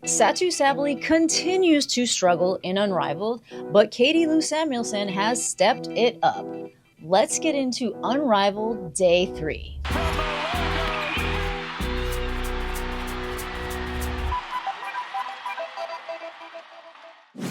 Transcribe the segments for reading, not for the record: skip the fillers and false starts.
SATOU SABALLY continues to struggle in Unrivaled, but Lou Samuelson has stepped it up. Let's get into Unrivaled Day 3.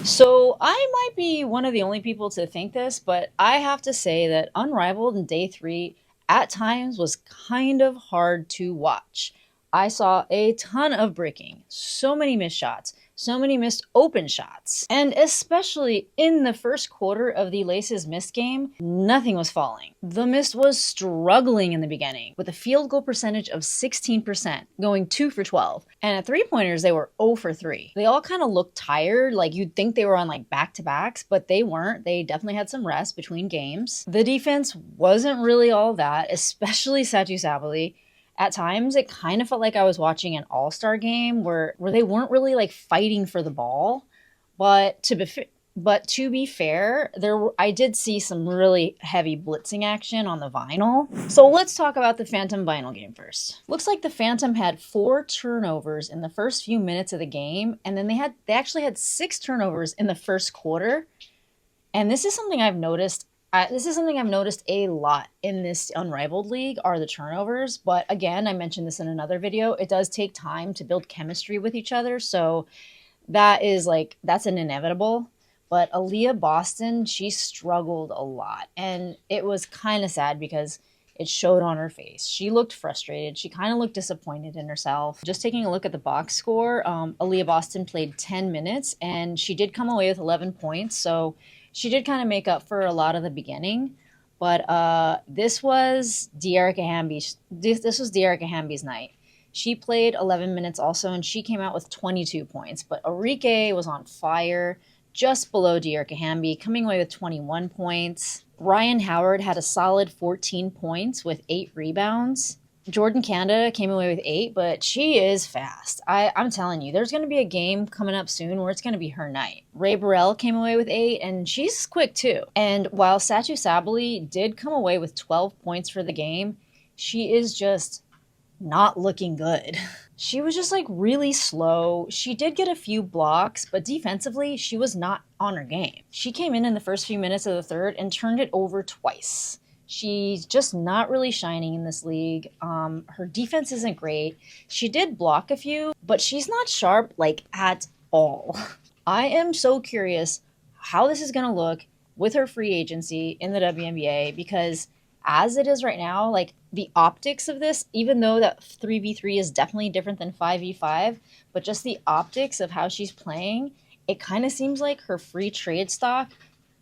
So I might be one of the only people to think this, but I have to say that Unrivaled in Day 3 at times was kind of hard to watch. I saw a ton of bricking, so many missed shots, so many missed open shots, and especially in the first quarter of the Laces mist game, nothing was falling. The mist was struggling in the beginning with a field goal percentage of 16%, going 2 for 12, and at three-pointers they were 0 for 3. They all kind of looked tired, like you'd think they were on like back-to-backs, but they weren't. They definitely had some rest between games. The defense wasn't really all that, especially SATOU SABALLY. At times, it kind of felt like I was watching an all-star game where they weren't really like fighting for the ball. But to be fair, I did see some really heavy blitzing action on the vinyl. So let's talk about the Phantom vinyl game first. Looks like the Phantom had 4 turnovers in the first few minutes of the game, and then they actually had 6 turnovers in the first quarter. And this is something I've noticed. This is something I've noticed a lot in this Unrivaled league are the turnovers. But again, I mentioned this in another video. It does take time to build chemistry with each other. So that's an inevitable. But Aaliyah Boston, she struggled a lot. And it was kind of sad because it showed on her face. She looked frustrated. She kind of looked disappointed in herself. Just taking a look at the box score, Aaliyah Boston played 10 minutes and she did come away with 11 points. So she did kind of make up for a lot of the beginning, but this was Dearica Hamby's night. She played 11 minutes also, and she came out with 22 points. But Arike was on fire, just below Dearica Hamby, coming away with 21 points. Ryan Howard had a solid 14 points with 8 rebounds. Jordan Canada came away with 8, but she is fast. I'm telling you, there's going to be a game coming up soon where it's going to be her night. Ray Burrell came away with 8, and she's quick too. And while SATOU SABALLY did come away with 12 points for the game, she is just not looking good. She was just like really slow. She did get a few blocks, but defensively, she was not on her game. She came in the first few minutes of the third and turned it over twice. She's just not really shining in this league. Her defense isn't great. She did block a few, but she's not sharp, like, at all. I am so curious how this is going to look with her free agency in the WNBA, because as it is right now, like, the optics of this, even though that 3v3 is definitely different than 5v5, but just the optics of how she's playing, it kind of seems like her free trade stock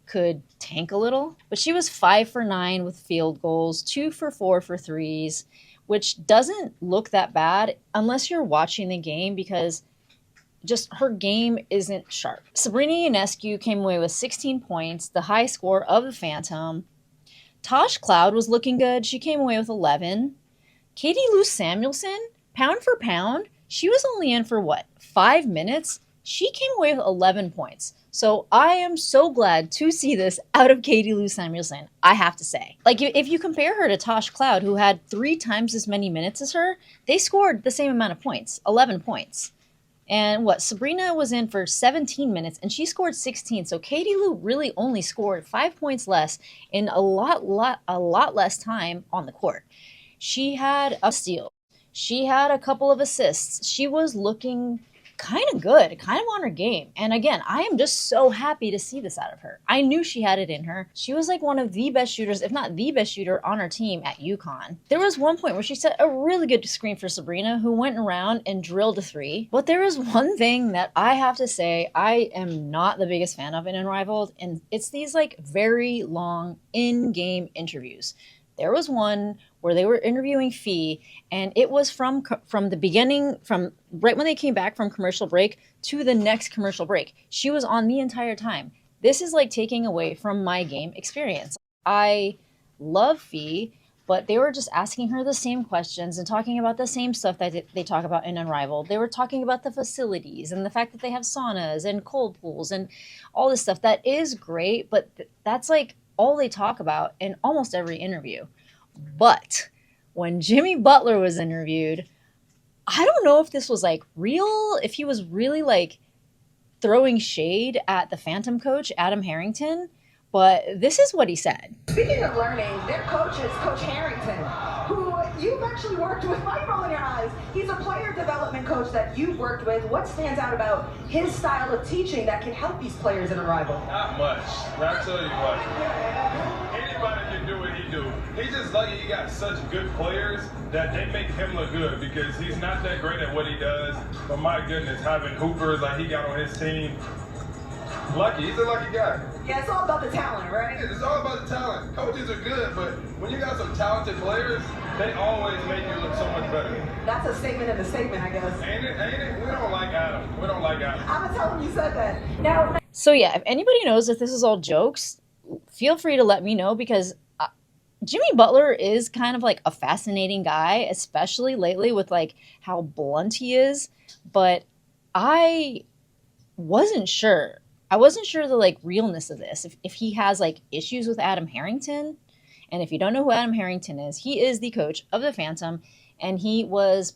could tank a little. But she was 5 for 9 with field goals, 2 for 4 for threes, which doesn't look that bad unless you're watching the game, because just her game isn't sharp. Sabrina Ionescu came away with 16 points, the high score of the Phantom. Tosh Cloud was looking good. She came away with 11. Lou Samuelson, pound for pound, she was only in for 5 minutes? She came away with 11 points. So I am so glad to see this out of Lou Samuelson, I have to say. Like, if you compare her to Tosh Cloud, who had 3 times as many minutes as her, they scored the same amount of points, 11 points. And Sabrina was in for 17 minutes, and she scored 16. So Lou really only scored 5 points less in a lot less time on the court. She had a steal. She had a couple of assists. She was looking kind of good, kind of on her game. And again, I am just so happy to see this out of her. I knew she had it in her. She was like one of the best shooters, if not the best shooter on her team at UConn. There was one point where she set a really good screen for Sabrina, who went around and drilled a 3. But there is one thing that I have to say I am not the biggest fan of in Unrivaled, and it's these like very long in-game interviews. There was one where they were interviewing Fee, and it was from the beginning, from right when they came back from commercial break to the next commercial break. She was on the entire time. This is like taking away from my game experience. I love Fee, but they were just asking her the same questions and talking about the same stuff that they talk about in Unrivaled. They were talking about the facilities and the fact that they have saunas and cold pools and all this stuff. That is great, but that's like all they talk about in almost every interview. But when Jimmy Butler was interviewed, I don't know if this was like real, if he was really like throwing shade at the Phantom coach, Adam Harrington, but this is what he said. Speaking of learning, their coach is Coach Harrington, who you've actually worked with. Why are you rolling your eyes? He's a player development coach that you've worked with. What stands out about his style of teaching that can help these players in Unrivaled? Not much. I'll tell you what. Anybody can do what he do. He's just lucky he got such good players that they make him look good because he's not that great at what he does. But my goodness, having hoopers like he got on his team, lucky. He's a lucky guy. Yeah, it's all about the talent, right? It's all about the talent. Coaches are good, but when you got some talented players, they always make you look so much better. That's a statement in the statement, I guess. Ain't it? Ain't it? We don't like Adam. We don't like Adam. I'm gonna tell him you said that. Now, So yeah, if anybody knows if this is all jokes, feel free to let me know because Jimmy Butler is kind of like a fascinating guy, especially lately with like how blunt he is. But I wasn't sure. I wasn't sure the like realness of this. If he has like issues with Adam Harrington, and if you don't know who Adam Harrington is, he is the coach of the Phantom, and he was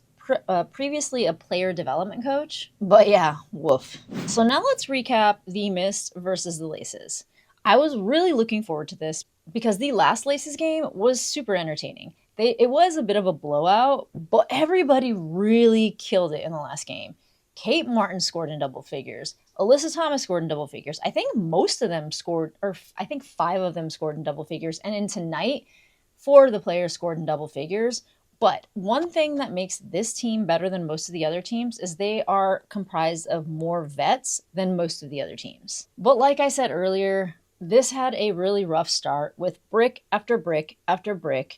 previously a player development coach. But yeah, woof. So now let's recap the Mist versus the Laces. I was really looking forward to this because the last Laces game was super entertaining. It was a bit of a blowout, but everybody really killed it in the last game. Kate Martin scored in double figures. Alyssa Thomas scored in double figures. I think most of them scored, or I think 5 of them scored in double figures. And in tonight, 4 of the players scored in double figures. But one thing that makes this team better than most of the other teams is they are comprised of more vets than most of the other teams. But like I said earlier, this had a really rough start with brick after brick after brick,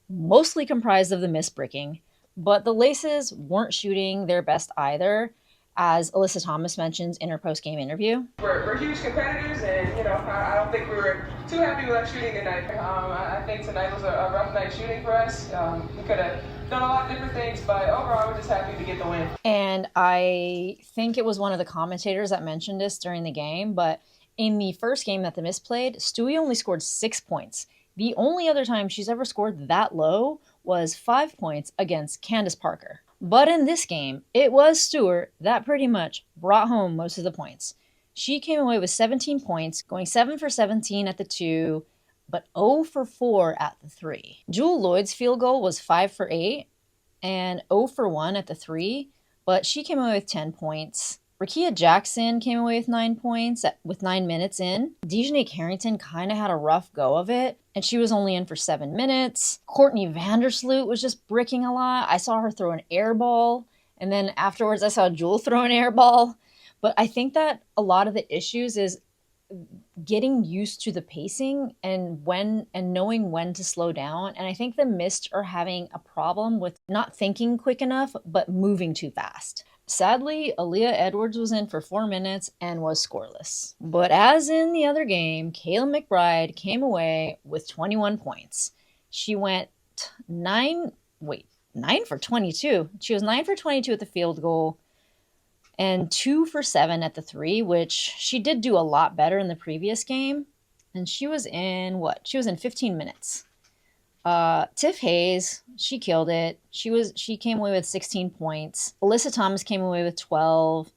mostly comprised of the misbricking. But the Laces weren't shooting their best either, as Alyssa Thomas mentions in her post-game interview. We're huge competitors, and I don't think we were too happy with our shooting tonight. I think tonight was a rough night shooting for us. We could have done a lot of different things, but overall we're just happy to get the win. And I think it was one of the commentators that mentioned this during the game, but in the first game that the Mist played, Stewie only scored 6 points. The only other time she's ever scored that low was 5 points against Candace Parker. But in this game, it was Stewart that pretty much brought home most of the points. She came away with 17 points, going 7 for 17 at the 2, but 0 for 4 at the 3. Jewel Lloyd's field goal was 5 for 8 and 0 for 1 at the 3, but she came away with 10 points. Rakia Jackson came away with 9 points with 9 minutes in. Dejanay Carrington kind of had a rough go of it, and she was only in for 7 minutes. Courtney Vandersloot was just bricking a lot. I saw her throw an air ball, and then afterwards I saw Jewel throw an air ball. But I think that a lot of the issues is getting used to the pacing and knowing when to slow down. And I think the Mist are having a problem with not thinking quick enough, but moving too fast. Sadly, Aaliyah Edwards was in for 4 minutes and was scoreless. But as in the other game, Kayla McBride came away with 21 points. She went 9 for 22. She was 9 for 22 at the field goal and 2 for 7 at the 3, which she did do a lot better in the previous game. And she was in 15 minutes. Tiff Hayes, she killed it. She came away with 16 points. Alyssa Thomas came away with 12.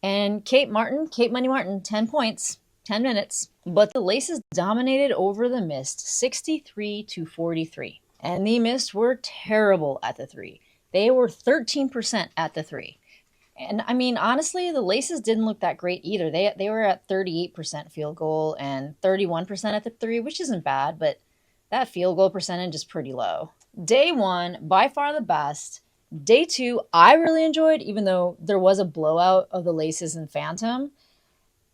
And Kate Money Martin, 10 points, 10 minutes. But the Laces dominated over the Mist, 63-43. And the Mist were terrible at the 3. They were 13% at the 3. And I mean, honestly, the Laces didn't look that great either. They were at 38% field goal and 31% at the 3, which isn't bad, but that field goal percentage is pretty low. Day 1, by far the best. Day 2, I really enjoyed, even though there was a blowout of the Laces and Phantom.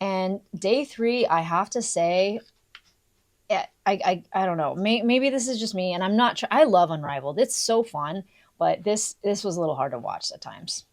And day 3, I have to say, I don't know. Maybe this is just me, and I'm not sure. I love Unrivaled. It's so fun, but this was a little hard to watch at times.